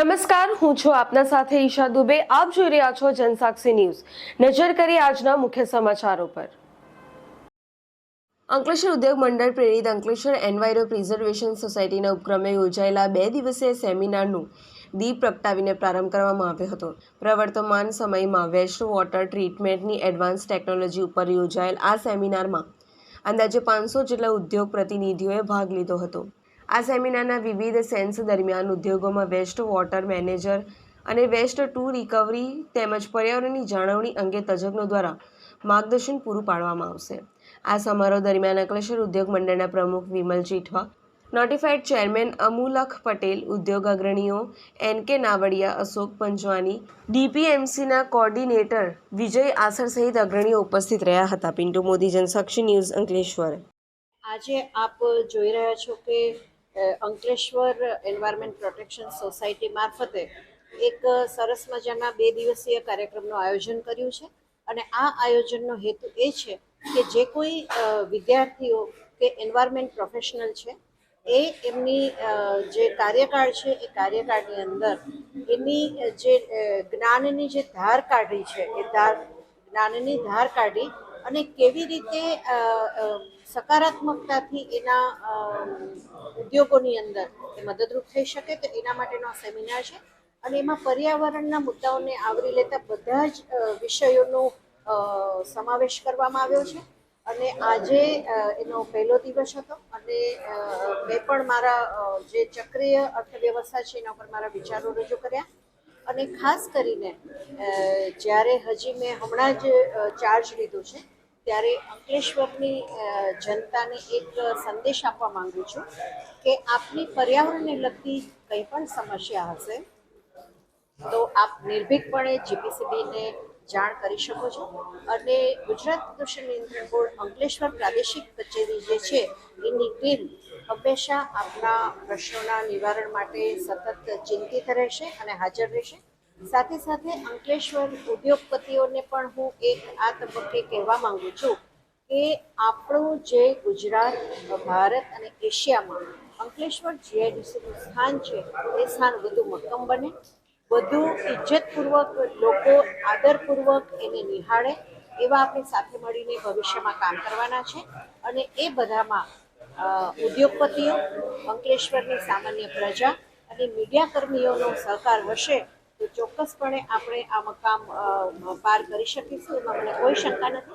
નમસ્કાર, હું છું આપના સાથે ઈશા દુબે. આપ જોઈ રહ્યા છો જનસાક્ષી ન્યૂઝ. નજર કરી આજના મુખ્ય સમાચારો પર. અંકલેશ્વર ઉદ્યોગ મંડળ પ્રેરિત અંકલેશ્વર એન્વાયરો પ્રિઝર્વેશન સોસાયટીના ઉપક્રમે યોજાયેલા 2 દિવસીય સેમિનારનું દીપ પ્રગટાવીને પ્રારંભ કરવામાં આવ્યો હતો. પ્રવર્તમાન સમયમાં વેસ્ટ વોટર ટ્રીટમેન્ટની એડવાન્સ ટેકનોલોજી ઉપર યોજાયેલ આ સેમિનારમાં અંદાજે 500 જેટલા ઉદ્યોગ પ્રતિનિધિઓએ ભાગ લીધો હતો. આ સેમિનારના વિવિધ સેન્સ દરમિયાન ઉદ્યોગોમાં વેસ્ટ વોટર મેનેજર અને વેસ્ટ ટુ રિકવરી તેમજ પર્યાવરણની જાળવણી અંગે તજજ્ઞો દ્વારા માર્ગદર્શન પૂરું પાડવામાં આવશે. આ સમારોહ દરમિયાન અંકલેશ્વર ઉદ્યોગ મંડળના પ્રમુખ વિમલ જેઠવા, નોટિફાઈડ ચેરમેન અમુલખ પટેલ, ઉદ્યોગ અગ્રણીઓ એન.કે. નાવડિયા, અશોક પંચવાની, ડીપીએમસીના કોર્ડિનેટર વિજય આસર સહિત અગ્રણીઓ ઉપસ્થિત રહ્યા હતા. પિન્ટુ મોદી, જનસાક્ષી ન્યૂઝ, અંકલેશ્વર. આજે આપ જોઈ રહ્યા છો કે અંકલેશ્વર એન્વાયરમેન્ટ પ્રોટેક્શન સોસાયટી મારફતે એક સરસ મજાના 2 દિવસીય કાર્યક્રમનું આયોજન કર્યું છે અને આ આયોજનનો હેતુ એ છે કે જે કોઈ વિદ્યાર્થીઓ કે એન્વાયરમેન્ટ પ્રોફેશનલ છે એ એમની જે કાર્યકાળ છે એ કાર્યકાળની અંદર એની જે જ્ઞાનની જે ધાર કાઢી છે એ જ્ઞાનની ધાર કાઢી અને કેવી રીતે સકારાત્મકતાથી એના ઉદ્યોગોની અંદર એ મદદરૂપ થઈ શકે તો એના માટેનો આ સેમિનાર છે અને એમાં પર્યાવરણના મુદ્દાઓને આવરી લેતા બધા જ વિષયોનો સમાવેશ કરવામાં આવ્યો છે અને આજે એનો પહેલો દિવસ હતો અને મેં પણ મારા જે ચક્રીય અર્થવ્યવસ્થા છે એના ઉપર મારા વિચારો રજૂ કર્યા અને ખાસ કરીને જ્યારે હજી મેં હમણાં જ ચાર્જ લીધો છે ત્યારે અંકલેશ્વરની જનતાને એક સંદેશ આપવા માંગુ છું કે આપની પર્યાવરણને લગતી કંઈ પણ સમસ્યા હશે તો આપ નિર્ભીકપણે જીપીસીબીને જાણ કરી શકો છો અને ગુજરાત પ્રદૂષણ નિયંત્રણ બોર્ડ અંકલેશ્વર પ્રાદેશિક કચેરી જે છે એની ટીમ હંમેશા આપના પ્રશ્નોના નિવારણ માટે સતત ચિંતિત રહેશે અને હાજર રહેશે. સાથે સાથે અંકલેશ્વર ઉદ્યોગપતિઓને પણ હું એક આ તબક્કે કહેવા માંગુ છું કે આપણું જે ગુજરાત, ભારત અને એશિયામાં અંકલેશ્વર જીઆઈડીસીનું સ્થાન છે એ સ્થાન વધુ મક્કમ બને, વધુ ઇજ્જતપૂર્વક લોકો આદરપૂર્વક એને નિહાળે એવા આપણે સાથે મળીને ભવિષ્યમાં કામ કરવાના છે અને એ બધામાં ઉદ્યોગપતિઓ, અંકલેશ્વરની સામાન્ય પ્રજા અને મીડિયાકર્મીઓનો સહકાર હશે તો ચોક્કસપણે આપણે આ મકામ પાર કરી શકીશું. એમાં મને કોઈ શંકા નથી.